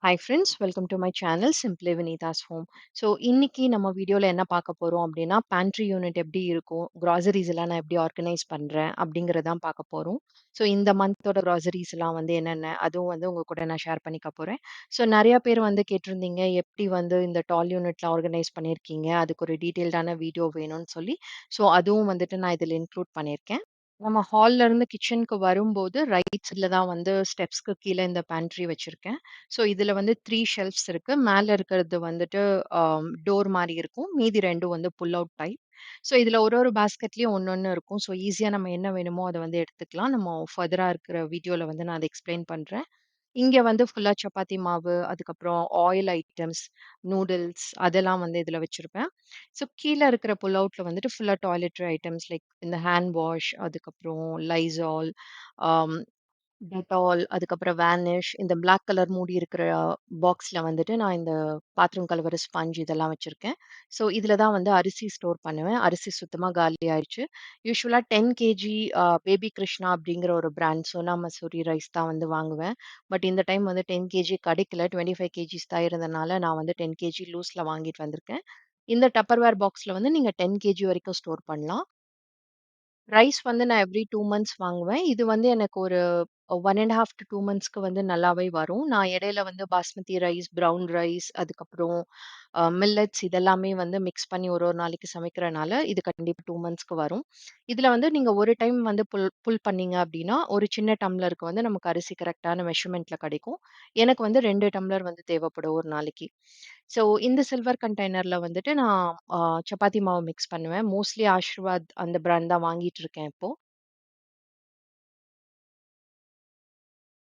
Hi friends, welcome to my channel simply Vineetha's home. So இன்னைக்கு நம்ம வீடியோவில் என்ன பார்க்க போகிறோம் அப்படின்னா, பேண்ட்ரி யூனிட் எப்படி இருக்கும், கிராசரிஸ் எல்லாம் நான் எப்படி ஆர்கனைஸ் பண்ணுறேன் அப்படிங்கிறதான் பார்க்க போகிறோம். ஸோ இந்த மந்தோட கிராசரிஸ் எல்லாம் வந்து என்னென்ன, அதுவும் வந்து உங்க கூட நான் ஷேர் பண்ணிக்க போகிறேன். ஸோ நிறைய பேர் வந்து கேட்டிருந்தீங்க, எப்படி வந்து இந்த டால் யூனிட்ல ஆர்கனைஸ் பண்ணியிருக்கீங்க, அதுக்கு ஒரு டீட்டெயில்டான வீடியோ வேணும்னு சொல்லி. ஸோ அதுவும் வந்துட்டு நான் இதில் இன்க்ளூட் பண்ணியிருக்கேன். நம்ம ஹால்ல இருந்து கிச்சனுக்கு வரும்போது ரைட் சைட்ல தான் வந்து ஸ்டெப்ஸ்க்கு கீழே இந்த பேண்ட்ரி வச்சிருக்கேன். ஸோ இதுல வந்து 3 ஷெல்ஃப்ஸ் இருக்கு. மேல இருக்கிறது வந்துட்டு டோர் மாரி இருக்கும். மீதி 2 வந்து புல் அவுட் டைப். ஸோ இதுல ஒரு ஒரு பாஸ்கெட்லயும் ஒண்ணொண்ணு இருக்கும். ஸோ ஈஸியா நம்ம என்ன வேணுமோ அத வந்து எடுத்துக்கலாம். நம்ம ஃபர்தரா இருக்கிற வீடியோல வந்து நான் அத எக்ஸ்பிளைன் பண்றேன். இங்க வந்து ஃபுல்லா சப்பாத்தி மாவு, அதுக்கப்புறம் ஆயில் ஐட்டம்ஸ், நூடுல்ஸ் அதெல்லாம் வந்து இதுல வச்சிருப்பேன். ஸோ கீழ இருக்கிற புல் அவுட்ல வந்துட்டு ஃபுல்லா டாய்லெட்ரி ஐட்டம்ஸ் லைக் இந்த ஹேண்ட் வாஷ், அதுக்கப்புறம் லைசால், ஆம் டெட்டால், அதுக்கப்புறம் வேனிஷ், இந்த பிளாக் கலர் மூடி இருக்கிற பாக்ஸ்ல வந்துட்டு நான் இந்த பாத்திரம் கழுவுற ஸ்பஞ்ச் இதெல்லாம் வச்சிருக்கேன். ஸோ இதுல தான் வந்து அரிசி ஸ்டோர் பண்ணுவேன். அரிசி சுத்தமா காலி ஆயிடுச்சு. யூசுவலா 10 கேஜி பேபி கிருஷ்ணா அப்படிங்கிற ஒரு பிராண்ட் சோனா மசூரி ரைஸ் தான் வந்து வாங்குவேன். பட் இந்த டைம் வந்து 10 கேஜி கிடைக்கல. 25 கேஜிஸ் தான் இருந்தனால நான் வந்து 10 கேஜி லூஸ்ல வாங்கிட்டு வந்திருக்கேன். இந்த டப்பர்வேர் பாக்ஸ்ல வந்து நீங்க 10 கேஜி வரைக்கும் ஸ்டோர் பண்ணலாம். ரைஸ் வந்து நான் எவ்ரி 2 மந்த்ஸ் வாங்குவேன். இது வந்து எனக்கு ஒரு 1 1/2 டூ 2 மந்த்ஸ்க்கு வந்து நல்லாவே வரும். நான் இடையில வந்து பாஸ்மதி ரைஸ், ப்ரவுன் ரைஸ், அதுக்கப்புறம் மில்லட்ஸ் இதெல்லாமே வந்து மிக்ஸ் பண்ணி ஒரு ஒரு நாளைக்கு சமைக்கிறனால, இது கண்டிப்பா 2 மந்த்ஸ்க்கு வரும். இதுல வந்து நீங்க ஒரு டைம் வந்து புல் புல் பண்ணீங்க அப்டின்னா, ஒரு சின்ன டம்ளருக்கு வந்து நமக்கு அரிசி கரெக்ட்டான மெஷர்மென்ட்ல கிடைக்கும். எனக்கு வந்து 2 டம்ளர் வந்து தேவைப்படும் ஒரு நாளைக்கு. ஸோ இந்த சில்வர் கண்டெய்னர்ல வந்துட்டு நான் சப்பாத்தி மாவு மிக்ஸ் பண்ணுவேன். மோஸ்ட்லி ஆஷிர்வாத் அந்த பிராண்ட் தான் வாங்கிட்டு இருக்கேன் இப்போ.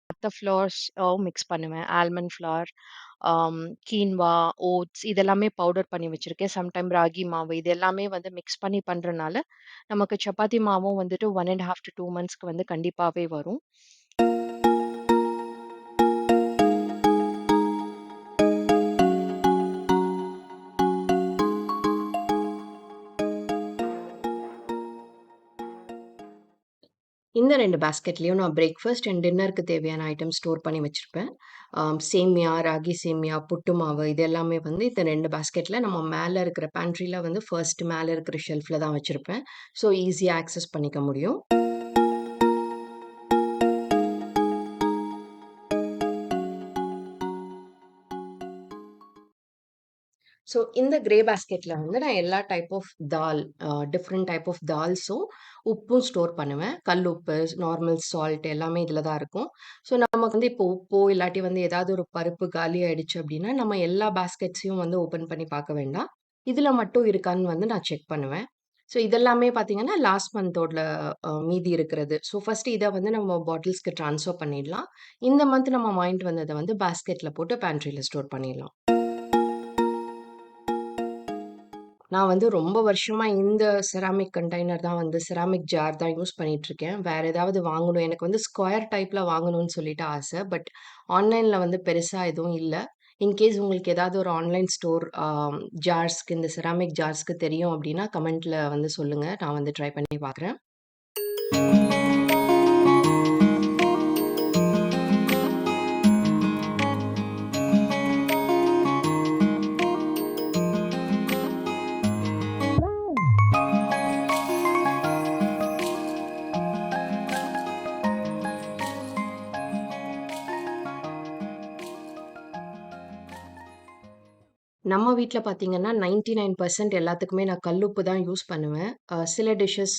மத்த ஃப்ளோர்ஸ் மிக்ஸ் பண்ணுவேன். ஆல்மண்ட் ஃப்ளார், ஆம் கீன்வா, ஓட்ஸ் இதெல்லாமே பவுடர் பண்ணி வச்சிருக்கேன். சம்டைம் ராகி மாவு இது எல்லாமே வந்து மிக்ஸ் பண்ணி பண்றனால, நமக்கு சப்பாத்தி மாவும் வந்துட்டு 1 1/2 டூ 2 மந்த்ஸ்க்கு வந்து கண்டிப்பாவே வரும். இந்த 2 பாஸ்கெட்லயும் நான் பிரேக்ஃபாஸ்ட் அண்ட் டின்னருக்கு தேவையான ஐட்டம் ஸ்டோர் பண்ணி வச்சிருப்பேன். சேமியா, ராகி சேமியா, புட்டு மாவு இது எல்லாமே வந்து இந்த 2 பாஸ்கெட்ல நம்ம மேல இருக்கிற பேண்ட்ரில வந்து ஃபர்ஸ்ட் மேல இருக்கிற ஷெல்ஃப்ல தான் வச்சிருப்பேன். ஸோ ஈஸியா ஆக்சஸ் பண்ணிக்க முடியும். ஸோ இந்த கிரே பாஸ்கெட்ல வந்து நான் எல்லா type of dal, different type of தால்ஸும், உப்பும் ஸ்டோர் பண்ணுவேன். கல் உப்பு, நார்மல் சால்ட் எல்லாமே இதுல தான் இருக்கும். ஸோ நமக்கு வந்து இப்போ உப்போ, இல்லாட்டி வந்து ஏதாவது ஒரு பருப்பு காலி ஆயிடுச்சு அப்டின்னா, நம்ம எல்லா பாஸ்கெட்ஸையும் வந்து ஓப்பன் பண்ணி பார்க்க வேண்டாம். இதுல மட்டும் இருக்கான்னு வந்து நான் செக் பண்ணுவேன். ஸோ இதெல்லாமே பார்த்தீங்கன்னா, லாஸ்ட் மந்தோட மீதி இருக்கிறது. ஸோ ஃபர்ஸ்ட் இத வந்து நம்ம பாட்டில்ஸ்க்கு ட்ரான்ஸ்ஃபர் பண்ணிடலாம். இந்த மந்த் நம்ம வாங்கிட்டு வந்தத வந்து பாஸ்கெட்ல போட்டு பேண்ட்ரில ஸ்டோர் பண்ணிடலாம். நான் வந்து ரொம்ப வருஷமா இந்த செராமிக் கண்டெய்னர் தான் வந்து செராமிக் ஜார் தான் யூஸ் பண்ணிட்டுருக்கேன். வேற ஏதாவது வாங்கணும். எனக்கு வந்து ஸ்கொயர் டைப்ல வாங்கணும்னு சொல்லிட்டு ஆசை. பட் ஆன்லைன்ல வந்து பெருசா எதுவும் இல்ல. இன்கேஸ் உங்களுக்கு ஏதாவது ஒரு ஆன்லைன் ஸ்டோர் ஜார்ஸ்க்கு இந்த செராமிக் ஜார்ஸ்க்கு தெரியும் அப்டின்னா, கமெண்ட்ல வந்து சொல்லுங்க. நான் வந்து ட்ரை பண்ணி பார்க்குறேன். நம்ம வீட்ல பார்த்தீங்கன்னா, 99% எல்லாத்துக்குமே நான் கல்லுப்பு தான் யூஸ் பண்ணுவேன். சில டிஷ்ஷஸ்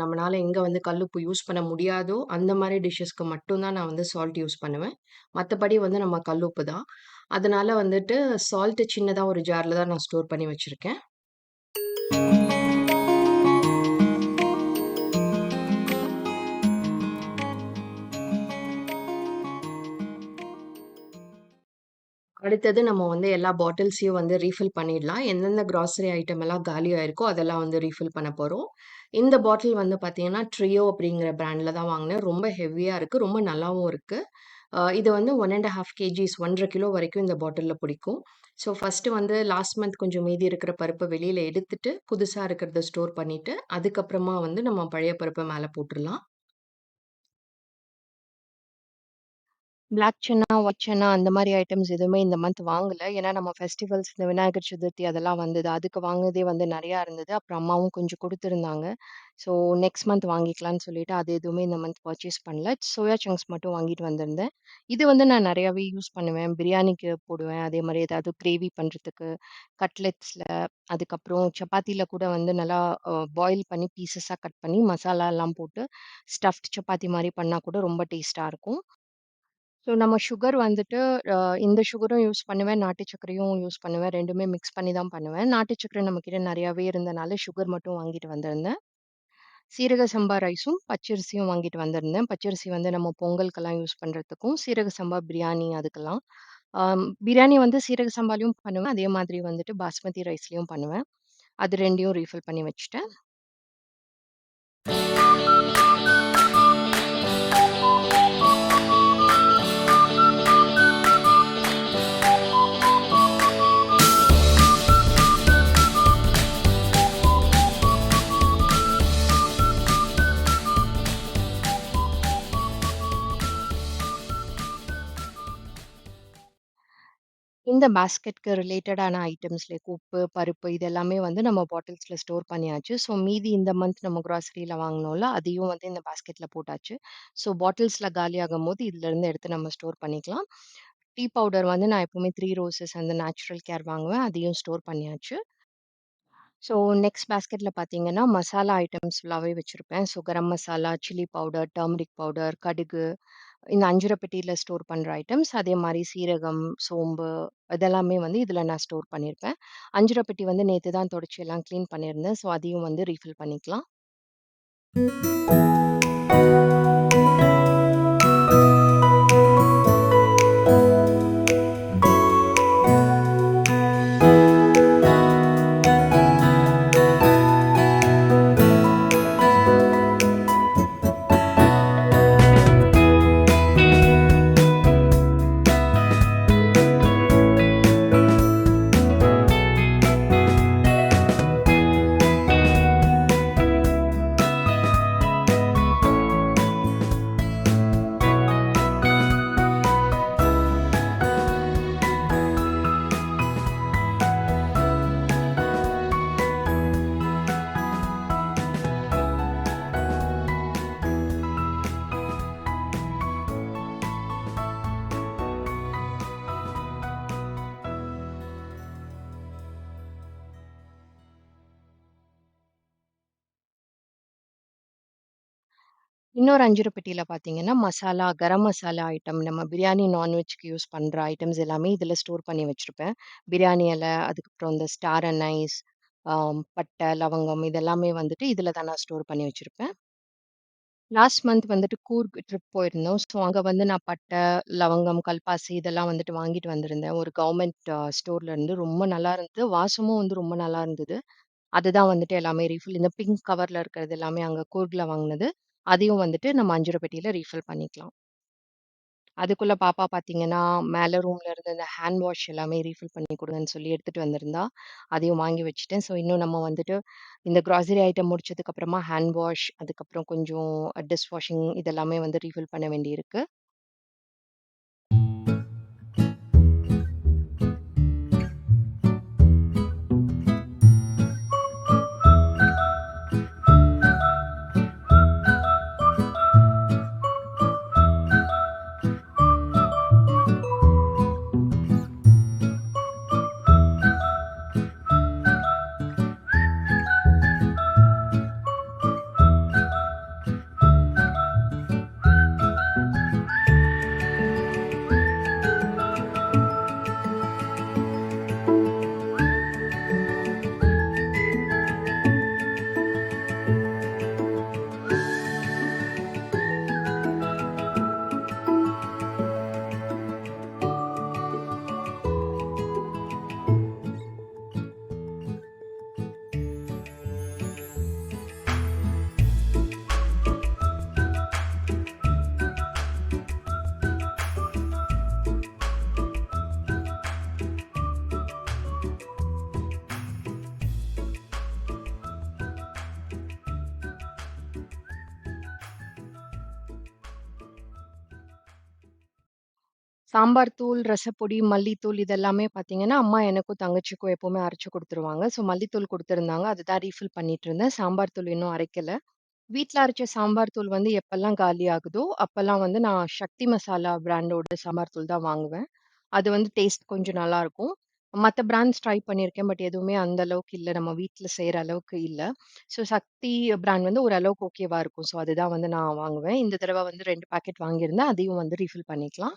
நம்மனால எங்க வந்து கல்லுப்பு யூஸ் பண்ண முடியாதோ, அந்த மாரி டிஷ்ஷஸ்க்கு மட்டும் தான் நான் வந்து சால்ட் யூஸ் பண்ணுவேன். மத்தபடி வந்து நம்ம கல்லுப்பு தான். அதனால வந்துட்டு சால்ட் சின்னதா ஒரு ஜார்ல தான் நான் ஸ்டோர் பண்ணி வச்சிருக்கேன். அடுத்தது நம்ம வந்து எல்லா பாட்டில்ஸையும் வந்து ரீஃபில் பண்ணிடலாம். எந்தெந்த கிராசரி ஐட்டம் எல்லாம் காலி ஆயிருக்கோ, அதெல்லாம் வந்து ரீஃபில் பண்ண போறோம். இந்த பாட்டில் வந்து பார்த்தீங்கன்னா, ட்ரியோ அப்படிங்கிற பிராண்ட்ல தான் வாங்குனேன். ரொம்ப ஹெவியா இருக்கு. ரொம்ப நல்லாவும் இருக்கு. இது வந்து 1 1/2 கேஜிஸ் 1 1/2 கிலோ வரைக்கும் இந்த பாட்டில்ல பிடிக்கும். ஸோ ஃபர்ஸ்ட்டு வந்து லாஸ்ட் மந்த் கொஞ்சம் மீதி இருக்கிற பருப்ப வெளியில எடுத்துட்டு, புதுசா இருக்கிறத ஸ்டோர் பண்ணிட்டு, அதுக்கப்புறமா வந்து நம்ம பழைய பருப்ப மேல போட்டுறலாம். பிளாக் சன்னா, ஒயிட் சன்னா அந்த மாரி ஐட்டம்ஸ் எதுவுமே இந்த மந்த் வாங்கல. ஏன்னா நம்ம ஃபெஸ்டிவல்ஸ் இந்த விநாயகர் சதுர்த்தி அதெல்லாம் வந்தது. அதுக்கு வாங்குனதே வந்து நெறையா இருந்தது. அப்புறம் அம்மாவும் கொஞ்சம் குடுத்துருந்தாங்க. ஸோ நெக்ஸ்ட் மந்த் வாங்கிக்கலான்னு சொல்லிட்டு அது எதுவுமே இந்த மந்த் பர்ச்சேஸ் பண்ணல. சோயா சங்க்ஸ் மட்டும் வாங்கிட்டு வந்திருந்தேன். இது வந்து நான் நெறையாவே யூஸ் பண்ணுவேன். பிரியாணிக்கு போடுவேன். அதே மாரி ஏதாவது கிரேவி பண்றதுக்கு, கட்லெட்ஸ்ல, அதுக்கப்புறம் சப்பாத்தில கூட வந்து நல்லா பாயில் பண்ணி பீசஸா கட் பண்ணி மசாலாலாம் போட்டு ஸ்டஃப்ட் சப்பாத்தி மாரி பண்ணா கூட ரொம்ப டேஸ்ட்டா இருக்கும். ஸோ நம்ம சுகர் வந்துட்டு அ இந்த சுகரும் யூஸ் பண்ணுவேன், நாட்டு சர்க்கரையும் யூஸ் பண்ணுவேன். 2மே மிக்ஸ் பண்ணி தான் பண்ணுவேன். நாட்டு சர்க்கரை நம்மகிட்ட நெறையாவே இருந்தனால சுகர் மட்டும் வாங்கிட்டு வந்திருந்தேன். சீரக சம்பா ரைஸும், பச்சரிசியும் வாங்கிட்டு வந்திருந்தேன். பச்சரிசி வந்து நம்ம பொங்கலுக்கெல்லாம் யூஸ் பண்றதுக்கும், சீரக சம்பா பிரியாணி அதுக்கெல்லாம். பிரியாணி வந்து சீரக சம்பாலயும் பண்ணுவேன். அதே மாதிரி வந்துட்டு பாஸ்மதி ரைஸ்லயும் பண்ணுவேன். அது 2யும் ரீஃபில் பண்ணி வச்சுட்டேன். இந்த பாஸ்கெட்க்கு ரிலேட்டடான ஐட்டம்ஸ் லைக் உப்பு, பருப்பு இது எல்லாமே வந்து நம்ம பாட்டில்ஸ்ல ஸ்டோர் பண்ணியாச்சு. ஸோ மீதி இந்த மந்த் நம்ம கிராசரில வாங்குனோம்ல, அதையும் வந்து இந்த பாஸ்கெட்ல போட்டாச்சு. ஸோ பாட்டில்ஸ்ல காலியாகும்போது இதுலருந்து எடுத்து நம்ம ஸ்டோர் பண்ணிக்கலாம். டீ பவுடர் வந்து நான் எப்பவுமே 3 ரோசஸ் அந்த நேச்சுரல் கேர் வாங்குவேன். அதையும் ஸ்டோர் பண்ணியாச்சு. ஸோ நெக்ஸ்ட் பாஸ்கெட்ல பார்த்தீங்கன்னா, மசாலா ஐட்டம்ஸ் ஃபுல்லாவே வச்சிருப்பேன். So garam masala, chilli powder, turmeric powder, கடுகு இந்த அஞ்சர பெட்டியில ஸ்டோர் பண்ற ஐட்டம்ஸ். அதே மாரி சீரகம், சோம்பு இதெல்லாமே வந்து இதுல நான் ஸ்டோர் பண்ணியிருப்பேன். அஞ்சர பெட்டி வந்து நேத்து தான் தொடச்சு எல்லாம் கிளீன் பண்ணியிருந்தேன். ஸோ அதையும் வந்து ரீஃபில் பண்ணிக்கலாம். இன்னொரு அஞ்சர பெட்டியில பார்த்தீங்கன்னா, மசாலா, கரம் மசாலா ஐட்டம் நம்ம பிரியாணி, நான்வெஜ்க்கு யூஸ் பண்ற ஐட்டம்ஸ் எல்லாமே இதுல ஸ்டோர் பண்ணி வச்சிருப்பேன். பிரியாணி இல, அதுக்கப்புறம் இந்த ஸ்டார் அனைஸ், பட்டை, லவங்கம் இதெல்லாமே வந்துட்டு இதுல தான் நான் ஸ்டோர் பண்ணி வச்சிருப்பேன். லாஸ்ட் மந்த் வந்துட்டு கூர்க் ட்ரிப் போயிருந்தோம். ஸோ அங்க வந்து நான் பட்டை, லவங்கம், கல்பாசி இதெல்லாம் வந்துட்டு வாங்கிட்டு வந்திருந்தேன். ஒரு கவர்மெண்ட் ஸ்டோர்ல இருந்து. ரொம்ப நல்லா இருந்தது. வாசமும் வந்து ரொம்ப நல்லா இருந்தது. அதுதான் வந்துட்டு எல்லாமே ரீஃபில் இந்த பிங்க் கவர்ல இருக்கிறது எல்லாமே அங்க கூர்க்ல வாங்குனது. அதையும் வந்துட்டு நம்ம அஞ்சர பெட்டியில ரீஃபில் பண்ணிக்கலாம். அதுக்குள்ள பாப்பா பார்த்தீங்கன்னா, மேல ரூம்ல இருந்து இந்த ஹேண்ட் வாஷ் எல்லாமே ரீஃபில் பண்ணி குடுங்கன்னு சொல்லி எடுத்துட்டு வந்திருந்தா. அதையும் வாங்கி வச்சுட்டேன். ஸோ இன்னும் நம்ம வந்துட்டு இந்த கிராசரி ஐட்டம் முடிச்சதுக்கு அப்புறமா ஹேண்ட் வாஷ், அதுக்கப்புறம் கொஞ்சம் டிஷ் வாஷிங் இதெல்லாமே வந்து ரீஃபில் பண்ண வேண்டியிருக்கு. சாம்பார் தூள், ரசப்பொடி, மல்லித்தூள் இதெல்லாமே பார்த்தீங்கன்னா, அம்மா எனக்கும் தங்கச்சிக்கும் எப்பவுமே அரைச்சு குடுத்துருவாங்க. ஸோ மல்லித்தூள் குடுத்துருந்தாங்க. அதுதான் ரீஃபில் பண்ணிட்டுருந்தேன். சாம்பார் தூள் இன்னும் அரைக்கல. வீட்ல அரைச்ச சாம்பார் தூள் வந்து எப்பல்லாம் காலி ஆகுதோ, அப்பல்லாம் வந்து நான் சக்தி மசாலா பிராண்டோட சாம்பார் தூள் தான் வாங்குவேன். அது வந்து டேஸ்ட் கொஞ்சம் நல்லாருக்கும். மத்த பிராண்ட்ஸ் ட்ரை பண்ணியிருக்கேன். பட் எதுவுமே அந்த அளவுக்கு இல்ல. நம்ம வீட்ல செய்ற அளவுக்கு இல்ல. ஸோ சக்தி பிராண்ட் வந்து ஓரளவுக்கு ஓகேவா இருக்கும். ஸோ அதுதான் வந்து நான் வாங்குவேன். இந்த தடவ வந்து 2 பாக்கெட் வாங்கியிருந்தேன். அதையும் வந்து ரீஃபில் பண்ணிக்கலாம்.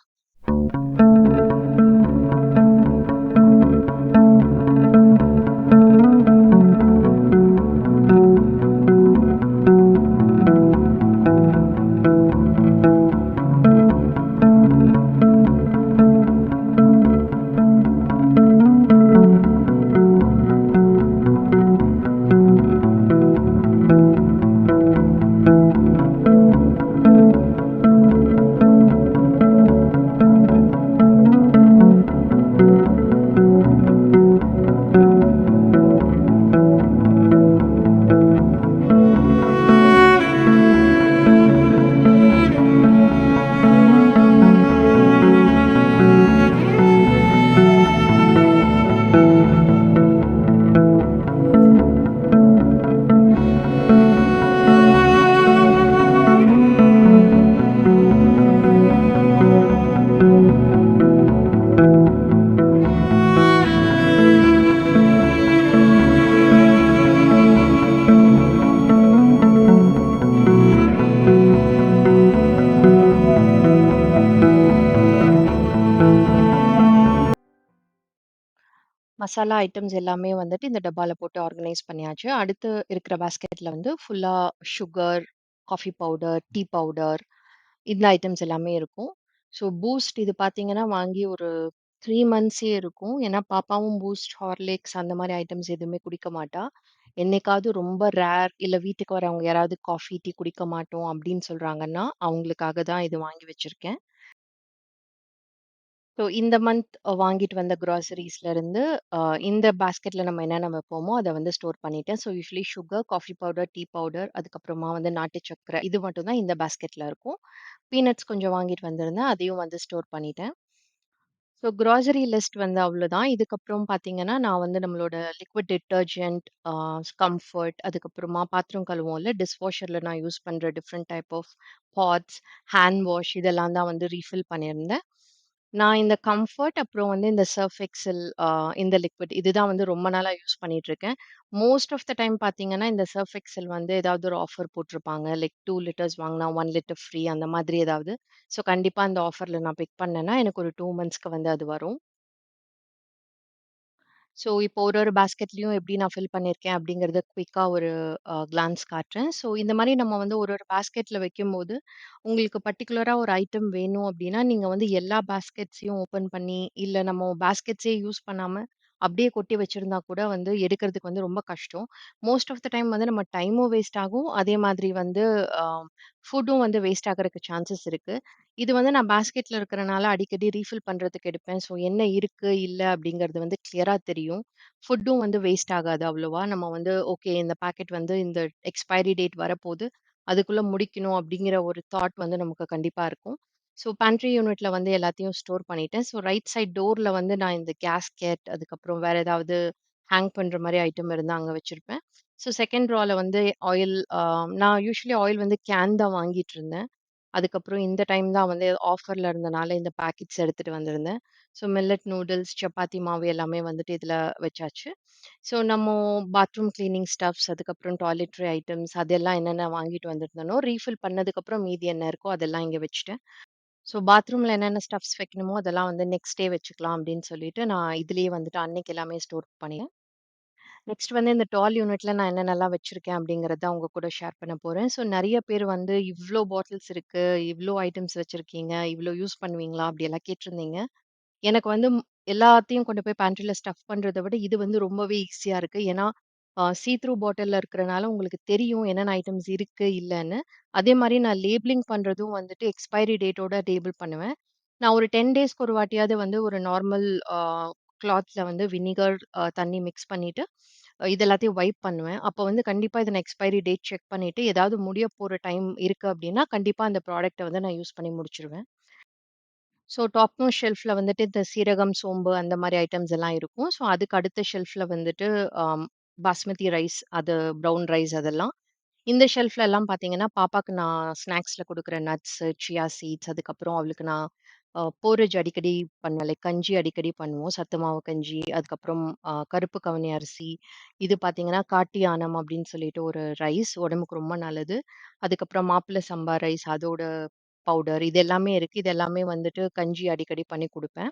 மசாலா ஐட்டம்ஸ் எல்லாமே வந்துட்டு இந்த டப்பால போட்டு ஆர்கனைஸ் பண்ணியாச்சு. அடுத்து இருக்கிற பாஸ்கெட்ல வந்து ஃபுல்லா sugar, coffee powder, tea powder இந்த ஐட்டம்ஸ் எல்லாமே இருக்கும். ஸோ பூஸ்ட் இது பார்த்தீங்கன்னா, வாங்கி ஒரு 3 மந்த்ஸே இருக்கும். ஏன்னா பாப்பாவும் பூஸ்ட், ஹார்லிக்ஸ் அந்த மாரி ஐட்டம்ஸ் எதுவுமே குடிக்க மாட்டா. என்னைக்காவது ரொம்ப ரேர் இல்ல வீட்டுக்கு வரவங்க யாராவது காஃபி, டீ குடிக்க மாட்டோம் அப்படின்னு சொல்றாங்கன்னா, அவங்களுக்காக தான் இது வாங்கி வச்சிருக்கேன். ஸோ இந்த மந்த் வாங்கிட்டு வந்த கிராசரீஸ்ல இருந்து அ இந்த பாஸ்கெட்ல நம்ம என்னென்ன வைப்போமோ, அத வந்து ஸ்டோர் பண்ணிட்டேன். So usually sugar, coffee powder, tea powder, அதுக்கப்புறமா வந்து நாட்டு சர்க்கரை இது மட்டும் தான் இந்த பாஸ்கெட்ல இருக்கும். பீனட்ஸ் கொஞ்சம் வாங்கிட்டு வந்திருந்தேன். அதையும் வந்து ஸ்டோர் பண்ணிட்டேன். ஸோ கிராசரி லிஸ்ட் வந்து அவ்வளோதான். இதுக்கப்புறம் பார்த்தீங்கன்னா, நான் வந்து நம்மளோட லிக்விட் டிட்டர்ஜென்ட், கம்ஃபர்ட் அதுக்கப்புறமா பாத்திரம் கழுவுவோம்ல, டிஷ் வாஷர்ல நான் யூஸ் பண்ற different type of pods, hand wash இதெல்லாம் தான் வந்து ரீஃபில் பண்ணியிருந்தேன். நான் இந்த கம்ஃபர்ட் அப்புறம் வந்து இந்த சர்ஃப் எக்ஸல் இந்த லிக்விட் இதுதான் வந்து ரொம்ப நாளா யூஸ் பண்ணிட்டு இருக்கேன். மோஸ்ட் ஆஃப் த டைம் பார்த்தீங்கன்னா, இந்த சர்ஃப் எக்ஸல் வந்து ஏதாவது ஒரு ஆஃபர் போட்டிருப்பாங்க. லைக் 2 லிட்டர்ஸ் வாங்குனா 1 லிட்டர் ஃப்ரீ அந்த மாதிரி ஏதாவது. ஸோ கண்டிப்பா அந்த ஆஃபர்ல நான் பிக் பண்ணேன்னா, எனக்கு ஒரு 2 மந்த்ஸ்க்கு வந்து அது வரும். ஸோ இப்போ ஒரு ஒரு பாஸ்கெட்லயும் எப்படி நான் ஃபில் பண்ணியிருக்கேன் அப்படிங்கிறத குயிக்கா ஒரு கிளான்ஸ் காட்டுறேன். ஸோ இந்த மாரி நம்ம வந்து ஒரு ஒரு பாஸ்கெட்ல வைக்கும்போது, உங்களுக்கு பர்ட்டிகுலரா ஒரு ஐட்டம் வேணும் அப்படின்னா, நீங்க வந்து எல்லா பாஸ்கெட்ஸையும் ஓப்பன் பண்ணி, இல்ல நம்ம பாஸ்கெட்ஸே யூஸ் பண்ணாம அப்படியே கொட்டி வச்சிருந்தா கூட வந்து எடுக்கிறதுக்கு வந்து ரொம்ப கஷ்டம். மோஸ்ட் ஆஃப் த டைம் வந்து நம்ம டைமும் வேஸ்ட் ஆகும். அதே மாதிரி வந்து அ ஃபுட்டும் வந்து வேஸ்ட் ஆகுறதுக்கு சான்சஸ் இருக்கு. இது வந்து நான் பாஸ்கெட்ல இருக்கிறனால அடிக்கடி ரீஃபில் பண்றதுக்கு எடுப்பேன். ஸோ என்ன இருக்கு, இல்ல அப்படிங்கிறது வந்து கிளியரா தெரியும். ஃபுட்டும் வந்து வேஸ்ட் ஆகாது அவ்வளவா. நம்ம வந்து ஓகே இந்த பாக்கெட் வந்து இந்த எக்ஸ்பைரி டேட் வரப்போது. அதுக்குள்ள முடிக்கணும் அப்படிங்கிற ஒரு தாட் வந்து நமக்கு கண்டிப்பா இருக்கும். ஸோ பேண்ட்ரி யூனிட்ல வந்து எல்லாத்தையும் ஸ்டோர் பண்ணிட்டேன். ஸோ ரைட் சைட் டோர்ல வந்து நான் இந்த கேஸ்கெட் அதுக்கப்புறம் வேற ஏதாவது ஹேங் பண்ற மாரி ஐட்டம் இருந்தா அங்க வச்சிருப்பேன். ஸோ 2ண்ட் ரால வந்து ஆயில் நான் யூசுவலி ஆயில் வந்து கேன் தான் வாங்கிட்டு இருந்தேன். அதுக்கப்புறம் இந்த டைம் தான் வந்து ஆஃபர்ல இருந்தனால இந்த பாக்கெட்ஸ் எடுத்துட்டு வந்திருந்தேன். ஸோ மில்லட் நூடுல்ஸ், சப்பாத்தி மாவு எல்லாமே வந்துட்டு இதுல வச்சாச்சு. ஸோ நம்ம பாத்ரூம் கிளீனிங் ஸ்டப்ஸ், அதுக்கப்புறம் டாய்லெட்ரி ஐட்டம்ஸ் அதெல்லாம் என்னென்ன வாங்கிட்டு வந்திருந்தேனோ, ரீஃபில் பண்ணதுக்கப்புறம் மீதி என்ன இருக்கோ அதெல்லாம் இங்க வச்சுட்டேன். ஸோ பாத்ரூம்ல என்னென்ன ஸ்டப்ஸ் வைக்கணுமோ அதெல்லாம் வந்து நெக்ஸ்ட் டே வச்சுக்கலாம் அப்படின்னு சொல்லிட்டு, நான் இதுலயே வந்துட்டு அன்னைக்கு எல்லாமே ஸ்டோர் பண்ணிட்டேன். நெக்ஸ்ட் வந்து இந்த டால் யூனிட்ல நான் என்னென்னலாம் வச்சிருக்கேன் அப்படிங்கிறத உங்க கூட ஷேர் பண்ண போறேன். ஸோ நெறைய பேர் வந்து இவ்ளோ பாட்டில்ஸ் இருக்கு, இவ்ளோ ஐட்டம்ஸ் வச்சிருக்கீங்க, இவ்ளோ யூஸ் பண்ணுவீங்களா? அப்படியெல்லாம் கேட்டிருந்தீங்க. எனக்கு வந்து எல்லாத்தையும் கொண்டு போய் பேண்ட்ரில ஸ்டஃப் பண்றத விட, இது வந்து ரொம்பவே ஈஸியா இருக்கு. ஏன்னா, சீ த்ரூ பாட்டில்ல இருக்கிறனால உங்களுக்கு தெரியும் என்னென்ன ஐட்டம்ஸ் இருக்கு, இல்லன்னு. அதே மாரி நான் லேபிளிங் பண்றதும் வந்துட்டு எக்ஸ்பைரி டேட்டோட லேபிள் பண்ணுவேன். நான் ஒரு 10 டேஸ்க்கு ஒரு வாட்டியாவது வந்து ஒரு நார்மல் கிளாத்ல வந்து வினிகர், தண்ணி மிக்ஸ் பண்ணிட்டு, இது எல்லாத்தையும் வைப் பண்ணுவேன். அப்போ வந்து கண்டிப்பா இத நான் எக்ஸ்பைரி டேட் செக் பண்ணிட்டு, ஏதாவது முடிய போற டைம் இருக்கு அப்டின்னா, கண்டிப்பா அந்த ப்ராடக்ட்ட வந்து நான் யூஸ் பண்ணி முடிச்சுருவேன். ஸோ டாப் மோஸ்ட் ஷெல்ஃப்ல வந்துட்டு இந்த சீரகம், சோம்பு அந்த மாரி ஐட்டம்ஸ் எல்லாம் இருக்கும். ஸோ அதுக்கு அடுத்த ஷெல்ஃப்ல வந்துட்டு பாஸ்மதி ரைஸ், அது ப்ரவுன் ரைஸ் அதெல்லாம். இந்த ஷெல்ஃப்ல எல்லாம் பார்த்தீங்கன்னா, பாப்பாக்கு நான் ஸ்நாக்ஸ்ல குடுக்குற நட்ஸு, சியா சீட்ஸ் அதுக்கப்புறம் அவளுக்கு நான் போரிஜ் அடிக்கடி பண்ணுவேன். லைக் கஞ்சி அடிக்கடி பண்ணுவோம். சத்து மாவு கஞ்சி, அதுக்கப்புறம் கருப்பு கவுனி அரிசி. இது பார்த்தீங்கன்னா, காட்டு யானம் அப்படின்னு சொல்லிட்டு ஒரு ரைஸ் உடம்புக்கு ரொம்ப நல்லது. அதுக்கப்புறம் மாப்பிள சம்பா ரைஸ் அதோட பவுடர் இது எல்லாமே இருக்கு. இது எல்லாமே வந்துட்டு கஞ்சி அடிக்கடி பண்ணி குடுப்பேன்.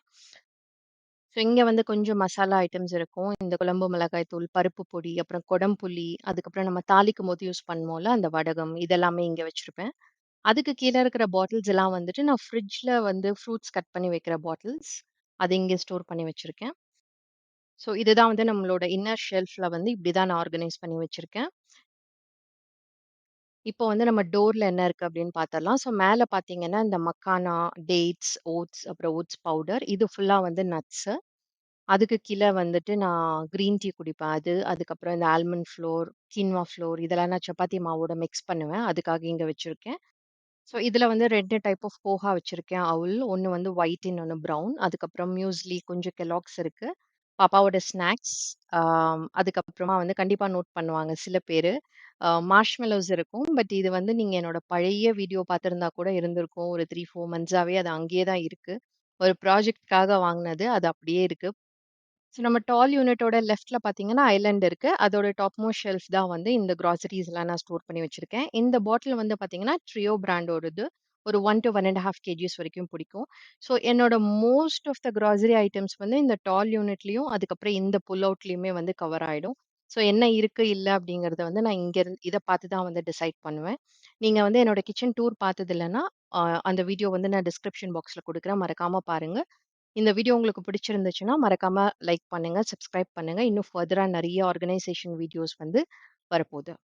ஸோ இங்க வந்து கொஞ்சம் மசாலா ஐட்டம்ஸ் இருக்கும். இந்த குழம்பு மிளகாய் தூள், பருப்பு பொடி, அப்புறம் கொடம்புளி, அதுக்கப்புறம் நம்ம தாளிக்கும்போது யூஸ் பண்ணுவோம்ல, அந்த வடகம் இதெல்லாமே இங்க வச்சிருப்பேன். அதுக்கு கீழ இருக்கிற பாட்டில்ஸ் எல்லாம் வந்துட்டு நான் ஃப்ரிட்ஜ்ல வந்து ஃப்ரூட்ஸ் கட் பண்ணி வைக்கிற பாட்டில்ஸ். அது இங்க ஸ்டோர் பண்ணி வச்சிருக்கேன். ஸோ இதுதான் வந்து நம்மளோட இன்னர் ஷெல்ஃப்ல வந்து இப்படிதான் நான் ஆர்கனைஸ் பண்ணி வச்சிருக்கேன். இப்போ வந்து நம்ம டோர்ல என்ன இருக்கு அப்படின்னு பார்த்தரலாம். ஸோ மேல பார்த்தீங்கன்னா, இந்த மக்கானா, டேட்ஸ், ஓட்ஸ் அப்புறம் ஓட்ஸ் பவுடர் இது ஃபுல்லா வந்து நட்ஸு. அதுக்கு கீழ வந்துட்டு நான் கிரீன் டீ குடிப்பேன் அது. அதுக்கப்புறம் இந்த ஆல்மண்ட் ஃப்ளோர், கீன்வா ஃப்ளோர் இதெல்லாம் நான் சப்பாத்தி மாவோட மிக்ஸ் பண்ணுவேன். அதுக்காக இங்க வச்சிருக்கேன். ஸோ இதுல வந்து 2 டைப் ஆஃப் போஹா வச்சிருக்கேன் அவுல். ஒண்ணு வந்து ஒயிட் இன்னொன்னு ப்ரவுன். அதுக்கப்புறம் மியூஸ்லி, கொஞ்சம் கெல்லாக்ஸ் இருக்கு. பாப்பாவோட ஸ்நாக்ஸ். அதுக்கப்புறமா வந்து கண்டிப்பா நோட் பண்ணுவாங்க சில பேரு. மார்ஷ்மெலோஸ் இருக்கும். பட் இது வந்து நீங்க என்னோட பழைய வீடியோ பார்த்திருந்தா கூட இருந்திருக்கும். ஒரு 3, 4 மந்த்ஸாவே அது அங்கேயே தான் இருக்கு. ஒரு ப்ராஜெக்ட்காக வாங்குனது. அது அப்படியே இருக்கு. ஸோ நம்ம டால் யூனிட்டோட லெஃப்ட்ல பார்த்தீங்கன்னா, ஐலேண்ட் இருக்கு. அதோட டாப் மோஸ்ட் ஷெல்ஃப் தான் வந்து இந்த கிராசரிஸ்லாம் நான் ஸ்டோர் பண்ணி வச்சிருக்கேன். இந்த பாட்டில் வந்து பார்த்தீங்கன்னா, ட்ரியோ பிராண்டோடது. ஒரு 1 to 1 1/2 கேஜிஸ் வரைக்கும் பிடிக்கும். ஸோ என்னோட most of the grocery items வந்து இந்த டால் யூனிட்லயும், அதுக்கப்புறம் இந்த புல் அவுட்லயுமே வந்து கவர் ஆயிடும். ஸோ என்ன இருக்கு, இல்ல அப்படிங்கிறத வந்து நான் இத பார்த்து தான் வந்து டிசைட் பண்ணுவேன். நீங்க வந்து என்னோட கிச்சன் டூர் பார்த்தது இல்லன்னா, அ அந்த வீடியோ வந்து நான் டிஸ்கிரிப்ஷன் பாக்ஸ்ல குடுக்குறேன். மறக்காம பாருங்க. இந்த வீடியோ உங்களுக்கு பிடிச்சிருந்துச்சுன்னா, மறக்காம லைக் பண்ணுங்க, சப்ஸ்கிரைப் பண்ணுங்க. இன்னும் ஃபர்தரா நெறைய ஆர்கனைசேஷன் வீடியோஸ் வந்து வரப்போது.